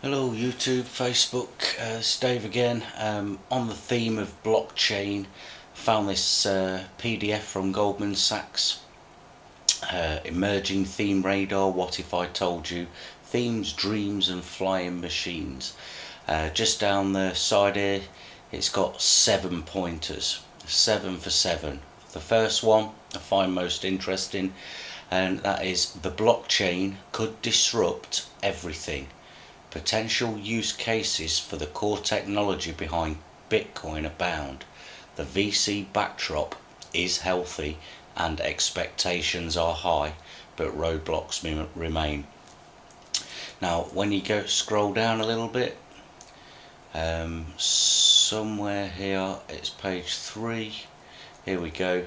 Hello YouTube, Facebook, it's Dave again. On the theme of blockchain, found this PDF from Goldman Sachs. Emerging theme radar, what if I told you? Themes, dreams and flying machines. Just down the side here, it's got 7 pointers. 7 for 7. The first one I find most interesting, and that is the blockchain could disrupt everything. Potential use cases for the core technology behind Bitcoin abound. The VC backdrop is healthy and expectations are high, but roadblocks remain. Now, when you scroll down a little bit, somewhere here, it's page 3. Here we go.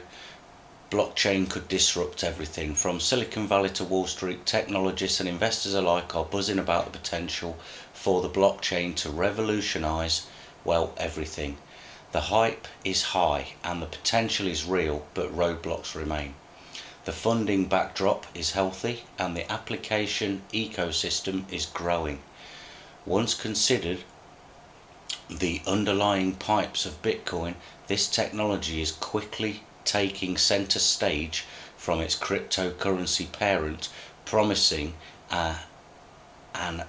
Blockchain could disrupt everything. From Silicon Valley to Wall Street, technologists and investors alike are buzzing about the potential for the blockchain to revolutionize, well, everything. The hype is high and the potential is real, but roadblocks remain. The funding backdrop is healthy and the application ecosystem is growing. Once considered the underlying pipes of Bitcoin, this technology is quickly taking center stage from its cryptocurrency parent, promising and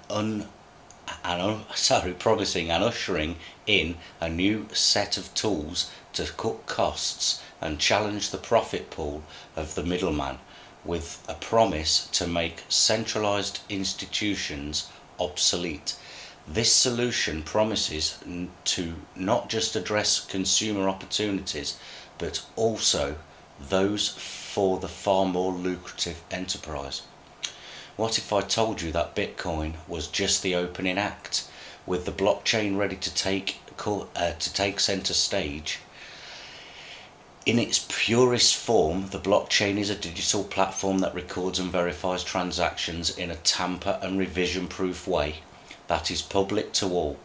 ushering in a new set of tools to cut costs and challenge the profit pool of the middleman, with a promise to make centralized institutions obsolete. This solution promises to not just address consumer opportunities, but also those for the far more lucrative enterprise. What if I told you that Bitcoin was just the opening act, with the blockchain ready to take center stage? In its purest form, the blockchain is a digital platform that records and verifies transactions in a tamper and revision-proof way that is public to all.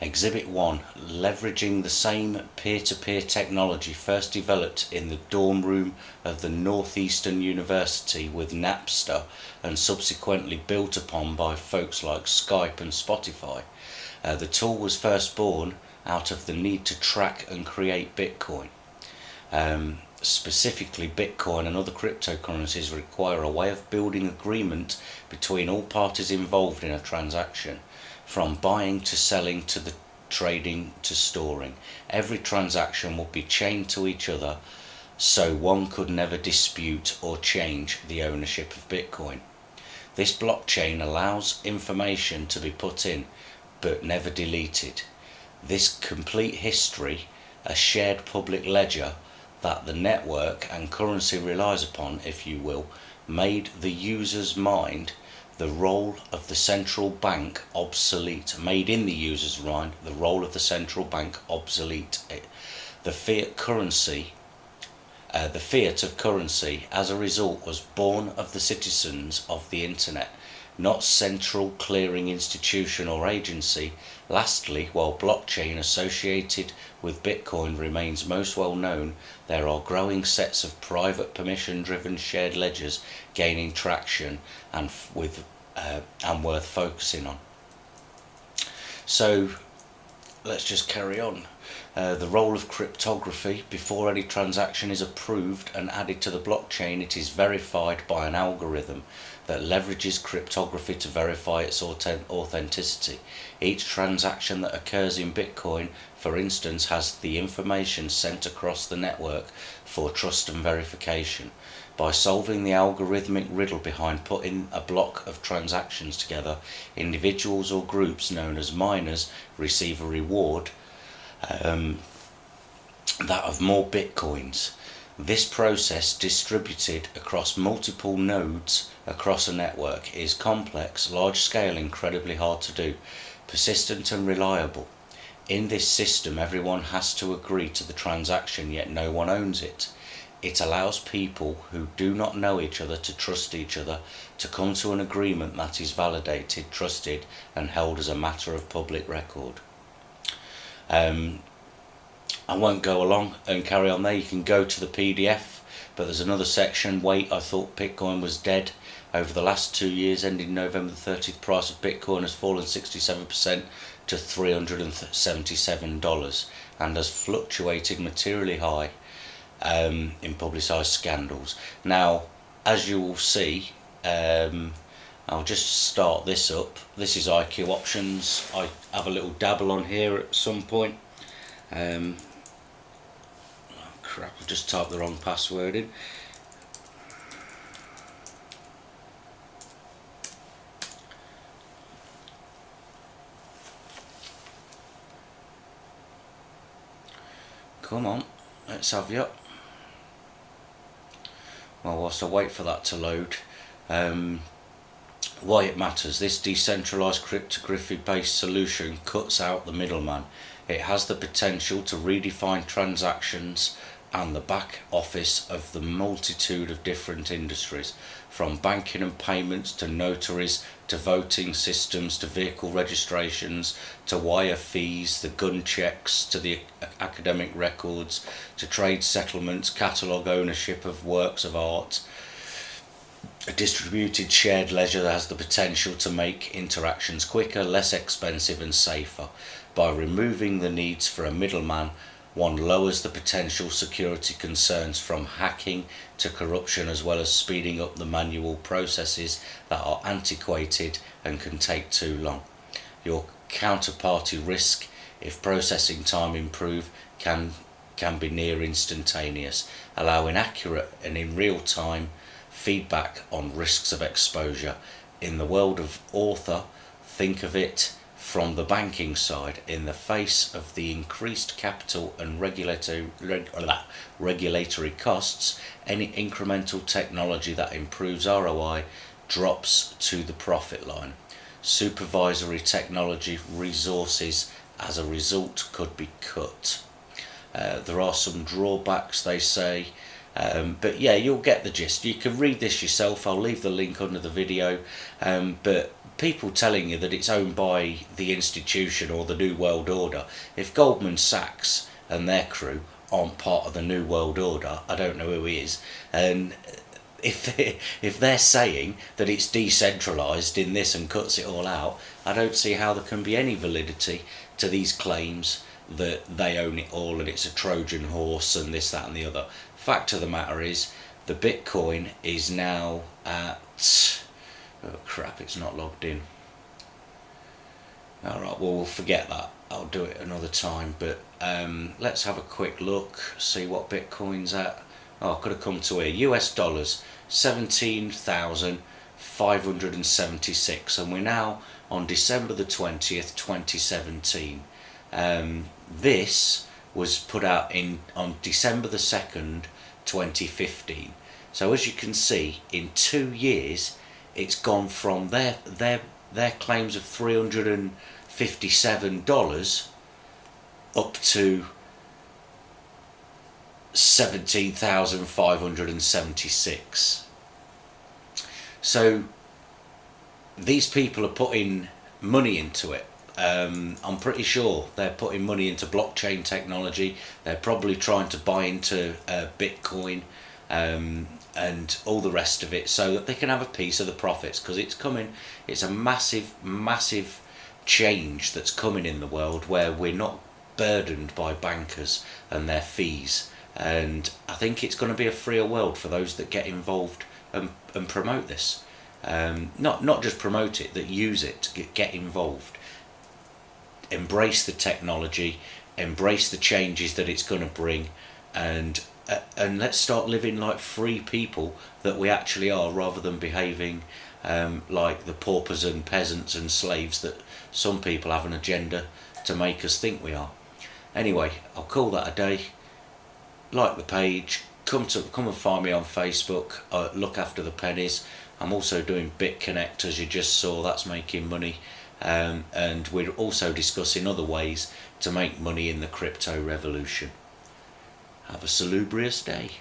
Exhibit 1, leveraging the same peer-to-peer technology first developed in the dorm room of the Northeastern University with Napster and subsequently built upon by folks like Skype and Spotify. The tool was first born out of the need to track and create Bitcoin. Specifically, Bitcoin and other cryptocurrencies require a way of building agreement between all parties involved in a transaction. From buying to selling to the trading to storing, every transaction would be chained to each other, so one could never dispute or change the ownership of Bitcoin. This blockchain allows information to be put in, but never deleted. This complete history, a shared public ledger that the network and currency relies upon, if you will, made the user's mind the role of the central bank obsolete. Made in the user's mind the role of the central bank obsolete. The fiat of currency, as a result, was born of the citizens of the internet, not central clearing institution or agency. Lastly, while blockchain associated with Bitcoin remains most well known, there are growing sets of private permission-driven shared ledgers gaining traction and worth focusing on. So let's just carry on. The role of cryptography. Before any transaction is approved and added to the blockchain, it is verified by an algorithm that leverages cryptography to verify its authenticity. Each transaction that occurs in Bitcoin, for instance, has the information sent across the network for trust and verification. By solving the algorithmic riddle behind putting a block of transactions together, individuals or groups known as miners receive a reward, that of more bitcoins. This process, distributed across multiple nodes across a network, is complex, large-scale, incredibly hard to do, persistent and reliable. In this system, everyone has to agree to the transaction, yet no one owns it. It allows people who do not know each other to trust each other, to come to an agreement that is validated, trusted, and held as a matter of public record. I won't go along and carry on there. You can go to the PDF, but there's another section, wait, I thought Bitcoin was dead. Over the last 2 years, ending November 30th, the price of Bitcoin has fallen 67% to $377 and has fluctuated materially high in publicised scandals. Now, as you will see, I'll just start this up. This is IQ options. I have a little dabble on here at some point. Oh crap, I've just typed the wrong password in. Come on, let's have you. Well, whilst I wait for that to load, why it matters. This decentralised cryptography-based solution cuts out the middleman. It has the potential to redefine transactions and the back office of the multitude of different industries, from banking and payments to notaries to voting systems to vehicle registrations to wire fees, the gun checks to the academic records to trade settlements, catalogue ownership of works of art. A distributed shared ledger that has the potential to make interactions quicker, less expensive and safer. By removing the needs for a middleman, one lowers the potential security concerns from hacking to corruption, as well as speeding up the manual processes that are antiquated and can take too long. Your counterparty risk, if processing time improve, can be near instantaneous, allowing accurate and in real time feedback on risks of exposure. In the world of Author, think of it from the banking side. In the face of the increased capital and regulatory costs, any incremental technology that improves ROI drops to the profit line. Supervisory technology resources as a result could be cut. There are some drawbacks, they say, but yeah, you'll get the gist. You can read this yourself. I'll leave the link under the video, but people telling you that it's owned by the institution or the New World Order, if Goldman Sachs and their crew aren't part of the New World Order, I don't know who is. And if they're saying that it's decentralised in this and cuts it all out, I don't see how there can be any validity to these claims that they own it all and it's a Trojan horse and this, that and the other. Fact of the matter is, the Bitcoin is now at... oh crap, it's not logged in. Alright, well we'll forget that. I'll do it another time, but let's have a quick look, see what Bitcoin's at. Oh, I could have come to here. US dollars, 17,576, and we're now on December the 20th, 2017. This was put out on December the 2nd, 2015. So as you can see, in 2 years, it's gone from their claims of $357 up to 17,576. So these people are putting money into it. I'm pretty sure they're putting money into blockchain technology. They're probably trying to buy into Bitcoin and all the rest of it, so that they can have a piece of the profits, because it's coming. It's a massive change that's coming in the world, where we're not burdened by bankers and their fees, and I think it's going to be a freer world for those that get involved and promote this. Not just promote it, that use it, get involved, embrace the technology, embrace the changes that it's going to bring, and let's start living like free people that we actually are, rather than behaving like the paupers and peasants and slaves that some people have an agenda to make us think we are. Anyway, I'll call that a day. Like the page, come and find me on Facebook. Look after the pennies. I'm also doing BitConnect, as you just saw. That's making money, and we're also discussing other ways to make money in the crypto revolution. Have a salubrious day.